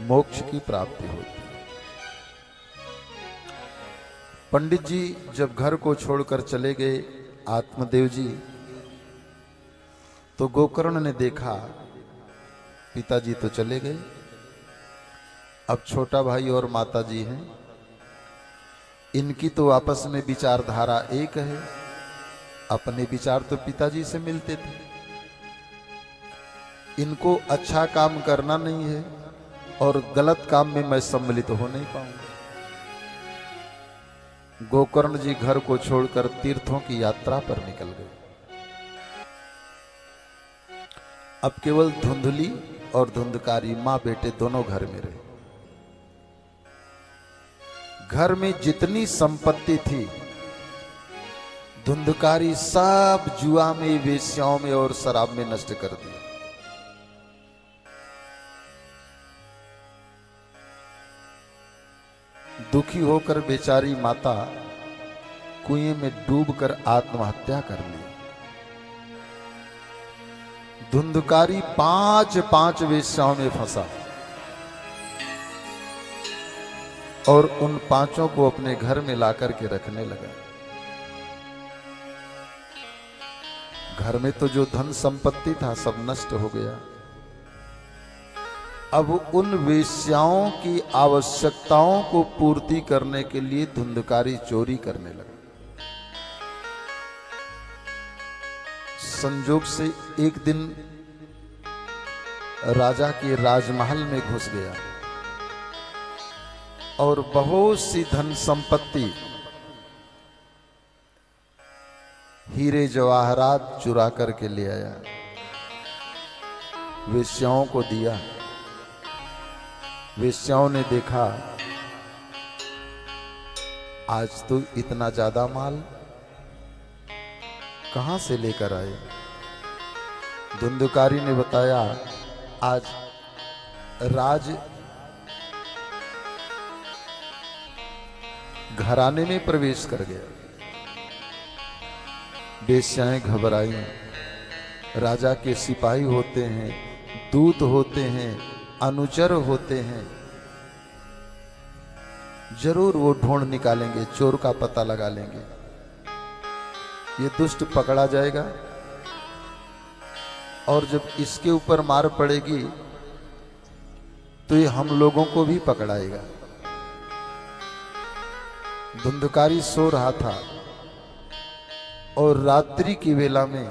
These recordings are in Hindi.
मोक्ष की प्राप्ति होती है। पंडित जी जब घर को छोड़कर चले गए आत्मदेव जी, तो गोकर्ण ने देखा पिताजी तो चले गए, अब छोटा भाई और माता जी हैं, इनकी तो आपस में विचारधारा एक है, अपने विचार तो पिताजी से मिलते थे, इनको अच्छा काम करना नहीं है और गलत काम में मैं सम्मिलित हो नहीं पाऊंगा। गोकर्ण जी घर को छोड़कर तीर्थों की यात्रा पर निकल गए। अब केवल धुंधली और धुंधकारी मां बेटे दोनों घर में रहे। घर में जितनी संपत्ति थी धुंधकारी सब जुआ में, वेश्याओं में और शराब में नष्ट कर दी। दुखी होकर बेचारी माता कुएं में डूबकर आत्महत्या कर ली। धुंधकारी पांच वेश्याओं में फंसा और उन पांचों को अपने घर में लाकर के रखने लगा। घर में तो जो धन संपत्ति था सब नष्ट हो गया। अब उन वेश्याओं की आवश्यकताओं को पूर्ति करने के लिए धुंधकारी चोरी करने लगा। संजोग से एक दिन राजा के राजमहल में घुस गया और बहुत सी धन संपत्ति, हीरे जवाहरात चुरा करके ले आया, वेश्याओं को दिया। वेश्याओं ने देखा आज तो इतना ज्यादा माल कहां से लेकर आए। धुंधकारी ने बताया आज राज घराने में प्रवेश कर गया। वेश्याएं घबराई। राजा के सिपाही होते हैं, दूत होते हैं, अनुचर होते हैं, जरूर वो ढूंढ निकालेंगे, चोर का पता लगा लेंगे, ये दुष्ट पकड़ा जाएगा और जब इसके ऊपर मार पड़ेगी तो ये हम लोगों को भी पकड़ाएगा। धुंधकारी सो रहा था और रात्रि की वेला में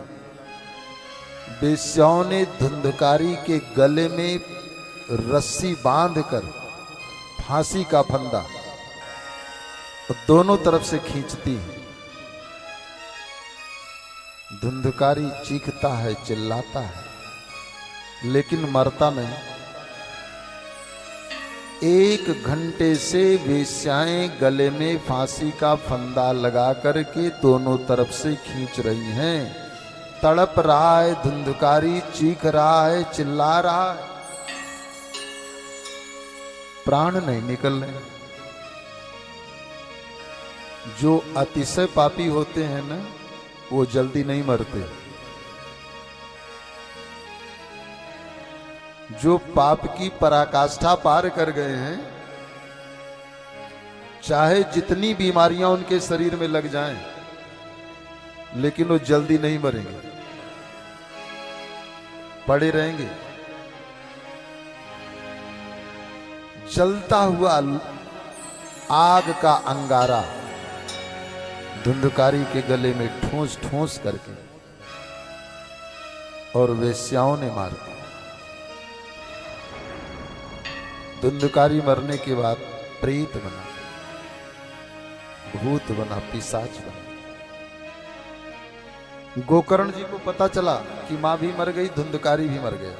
वेश्याओं ने धुंधकारी के गले में रस्सी बांधकर फांसी का फंदा दोनों तरफ से खींचती है। धुंधकारी चीखता है, चिल्लाता है, लेकिन मरता नहीं। 1 घंटे से वेश्याएं गले में फांसी का फंदा लगा करके दोनों तरफ से खींच रही हैं। तड़प रहा है धुंधकारी, चीख रहा है, चिल्ला रहा है, प्राण नहीं निकल रहे। जो अतिशय पापी होते हैं ना, वो जल्दी नहीं मरते। जो पाप की पराकाष्ठा पार कर गए हैं, चाहे जितनी बीमारियां उनके शरीर में लग जाएं, लेकिन वो जल्दी नहीं मरेंगे, पड़े रहेंगे। जलता हुआ आग का अंगारा धुंधकारी के गले में ठूंस ठूंस करके और वेश्याओं ने मार दिया। धुंधकारी मरने के बाद प्रेत बना, भूत बना, पिशाच बना। गोकर्ण जी को पता चला कि मां भी मर गई, धुंधकारी भी मर गया।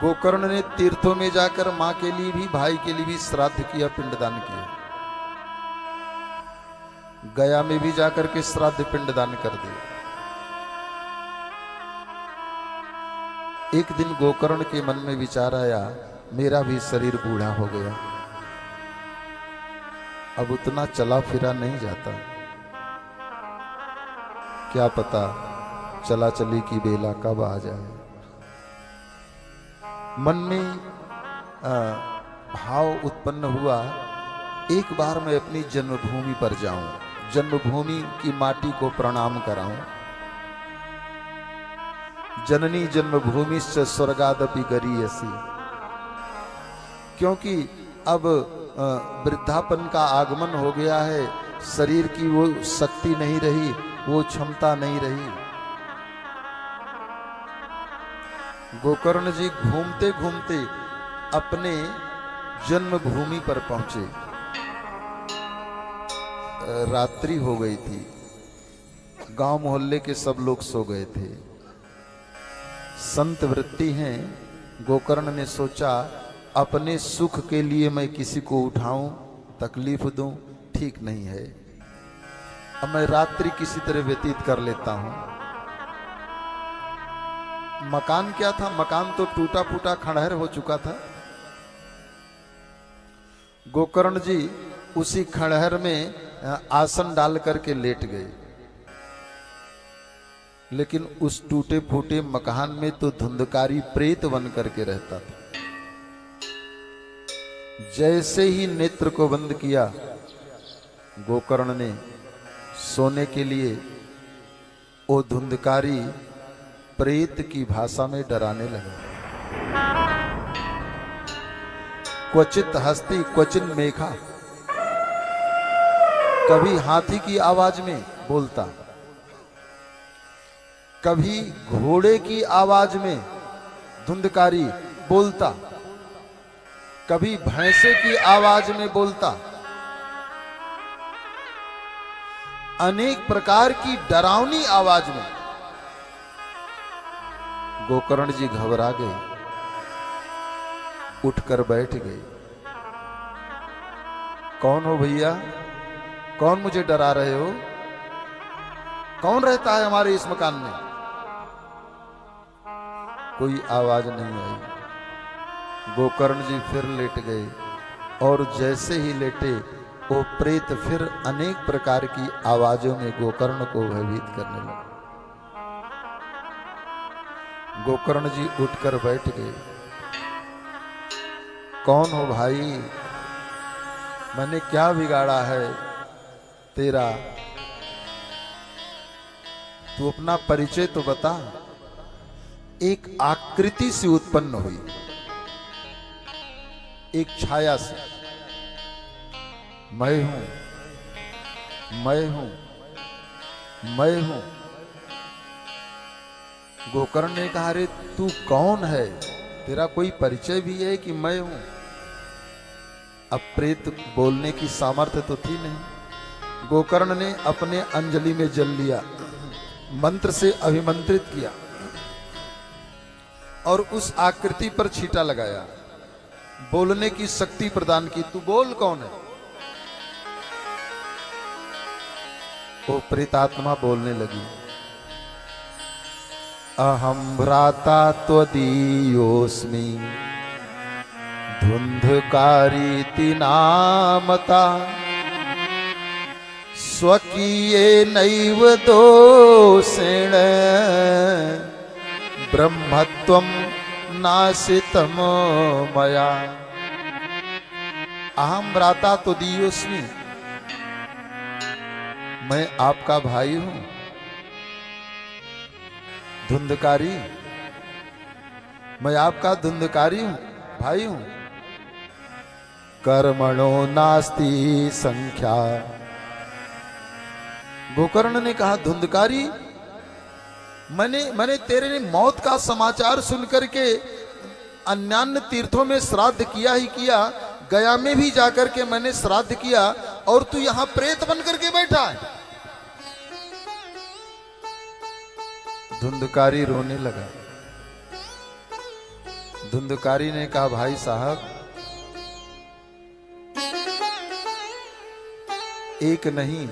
गोकर्ण ने तीर्थों में जाकर मां के लिए भी, भाई के लिए भी श्राद्ध किया, पिंडदान किया। गया में भी जाकर के श्राद्ध पिंडदान कर दिया। एक दिन गोकर्ण के मन में विचार आया, मेरा भी शरीर बूढ़ा हो गया, अब उतना चला फिरा नहीं जाता, क्या पता चला चली की बेला कब आ जाए। मन में भाव उत्पन्न हुआ, एक बार मैं अपनी जन्मभूमि पर जाऊं, जन्मभूमि की माटी को प्रणाम कराऊं। जननी जन्मभूमिश्च स्वर्गादपि गरीयसी। क्योंकि अब वृद्धापन का आगमन हो गया है, शरीर की वो शक्ति नहीं रही, वो क्षमता नहीं रही। गोकर्ण जी घूमते घूमते अपने जन्मभूमि पर पहुंचे। रात्रि हो गई थी, गांव मोहल्ले के सब लोग सो गए थे। संत वृत्ति हैं। गोकर्ण ने सोचा, अपने सुख के लिए मैं किसी को उठाऊं, तकलीफ दूं, ठीक नहीं है। अब मैं रात्रि किसी तरह व्यतीत कर लेता हूं। मकान क्या था? मकान तो टूटा फूटा खंडहर हो चुका था। गोकर्ण जी उसी खंडहर में आसन डाल करके लेट गए। लेकिन उस टूटे फूटे मकान में तो धुंधकारी प्रेत बन करके रहता था। जैसे ही नेत्र को बंद किया, गोकर्ण ने सोने के लिए वो धुंधकारी प्रेत की भाषा में डराने लगा। क्वचित हस्ती क्वचित मेघा। कभी हाथी की आवाज में बोलता, कभी घोड़े की आवाज में धुंधकारी बोलता, कभी भैंसे की आवाज में बोलता। अनेक प्रकार की डरावनी आवाज में। गोकर्ण जी घबरा गए, उठकर बैठ गए। कौन हो भैया? कौन मुझे डरा रहे हो? कौन रहता है हमारे इस मकान में? कोई आवाज नहीं आई। गोकर्ण जी फिर लेट गए और जैसे ही लेटे, वो प्रेत फिर अनेक प्रकार की आवाजों में गोकर्ण को भयभीत करने लगा। गोकर्ण जी उठकर बैठ गए। कौन हो भाई? मैंने क्या बिगाड़ा है तेरा? तू अपना परिचय तो बता। एक आकृति से उत्पन्न हुई, एक छाया से, मैं हूं, मैं हूं, मैं हूं। गोकर्ण ने कहा, अरे तू कौन है? तेरा कोई परिचय भी है कि मैं हूं? अब प्रेत बोलने की सामर्थ्य तो थी नहीं। गोकर्ण ने अपने अंजलि में जल लिया, मंत्र से अभिमंत्रित किया और उस आकृति पर छींटा लगाया, बोलने की शक्ति प्रदान की। तू बोल, कौन है? वो प्रेतात्मा बोलने लगी, अहम भ्राता त्वदीयोऽस्मि धुंधकारीति नामता स्वकीयेनैव दोषेण ब्रह्मत्वं नाशितं मया। अहम भ्राता त्वदीयोऽस्मि, मैं आपका भाई हूं। धुंधकारी, मैं आपका धुंधकारी हूं, भाई हूं। कर्मणो नास्ति संख्या। गोकर्ण ने कहा, धुंधकारी, मैंने तेरे मौत का समाचार सुनकर के अन्यान्य तीर्थों में श्राद्ध किया ही किया, गया में भी जाकर के मैंने श्राद्ध किया, और तू यहां प्रेत बन करके बैठा है। धुंधकारी रोने लगा। धुंधकारी ने कहा, भाई साहब, एक नहीं,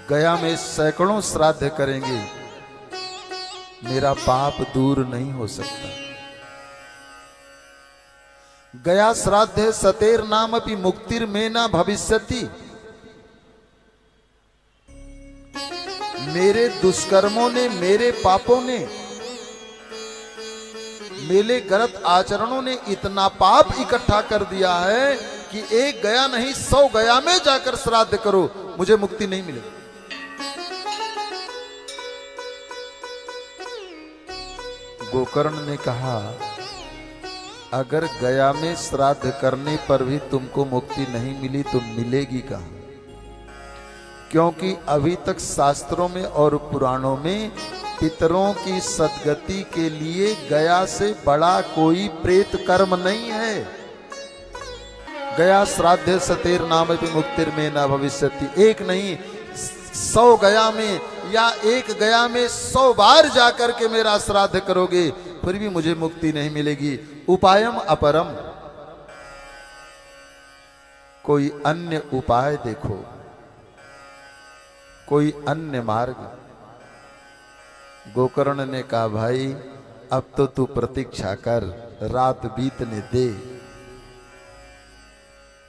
गया में सैकड़ों श्राद्ध करेंगे, मेरा पाप दूर नहीं हो सकता। गया श्राद्धे सतेर नाम अपि मुक्तिर में न भविष्यति। मेरे दुष्कर्मों ने, मेरे पापों ने मेले गलत आचरणों ने इतना पाप इकट्ठा कर दिया है कि एक गया नहीं 100 गया में जाकर श्राद्ध करो, मुझे मुक्ति नहीं मिलेगी। गोकर्ण ने कहा, अगर गया में श्राद्ध करने पर भी तुमको मुक्ति नहीं मिली तो मिलेगी कहां? क्योंकि अभी तक शास्त्रों में और पुराणों में पितरों की सद्गति के लिए गया से बड़ा कोई प्रेत कर्म नहीं है। गया श्राद्ध सतेर नाम भी मुक्तिर में न भविष्यति। एक नहीं 100 गया में या एक गया में 100 बार जाकर के मेरा श्राद्ध करोगे फिर भी मुझे मुक्ति नहीं मिलेगी। उपायम अपरम, कोई अन्य उपाय देखो, कोई अन्य मार्ग। गोकर्ण ने कहा, भाई अब तो तू प्रतीक्षा कर, रात बीतने दे।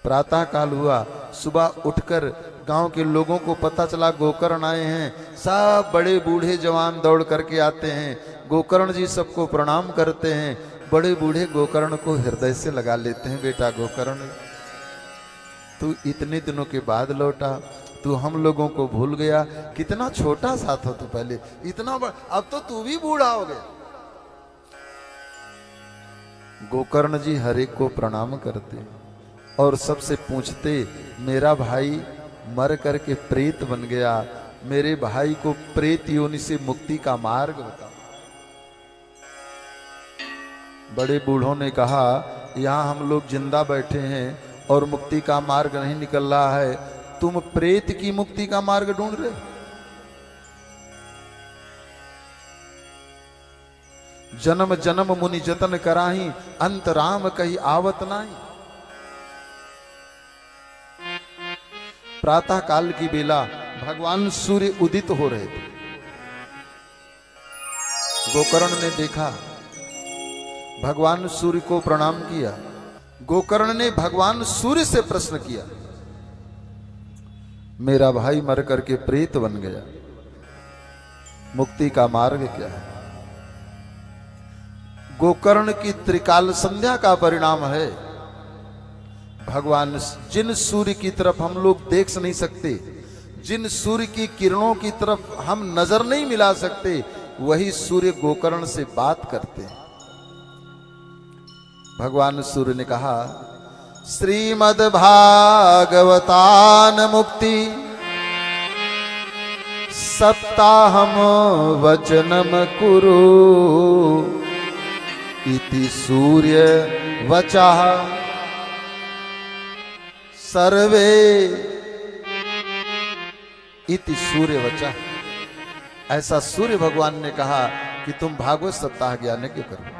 प्रातः काल हुआ, सुबह उठकर गांव के लोगों को पता चला गोकर्ण आए हैं। सब बड़े बूढ़े जवान दौड़ करके आते हैं, गोकर्ण जी सबको प्रणाम करते हैं। बड़े बूढ़े गोकर्ण को हृदय से लगा लेते हैं, बेटा गोकर्ण तू इतने दिनों के बाद लौटा, तू हम लोगों को भूल गया। कितना छोटा सा था तू पहले, इतना बड़ा, अब तो तू भी बूढ़ा हो गया। गोकर्ण जी हर एक को प्रणाम करते और सबसे पूछते, मेरा भाई मर करके प्रेत बन गया, मेरे भाई को प्रेत योनि से मुक्ति का मार्ग बताओ। बड़े बूढ़ों ने कहा, यहां हम लोग जिंदा बैठे हैं और मुक्ति का मार्ग नहीं निकल रहा है, तुम प्रेत की मुक्ति का मार्ग ढूंढ रहे। जन्म जन्म मुनि जतन कराही, अंत राम कही आवत नाही। प्रातः काल की बेला भगवान सूर्य उदित हो रहे थे। गोकर्ण ने देखा, भगवान सूर्य को प्रणाम किया। गोकर्ण ने भगवान सूर्य से प्रश्न किया, मेरा भाई मर करके प्रेत बन गया, मुक्ति का मार्ग क्या है? गोकर्ण की त्रिकाल संध्या का परिणाम है। भगवान जिन सूर्य की तरफ हम लोग देख नहीं सकते, जिन सूर्य की किरणों की तरफ हम नजर नहीं मिला सकते, वही सूर्य गोकर्ण से बात करते हैं। भगवान सूर्य ने कहा, श्रीमद् भागवतान मुक्ति सप्ताहम वचनम कुरु इति सूर्य वचः सर्वे इति सूर्य वचः। ऐसा सूर्य भगवान ने कहा कि तुम भागवत सप्ताह ज्ञान क्यों करो।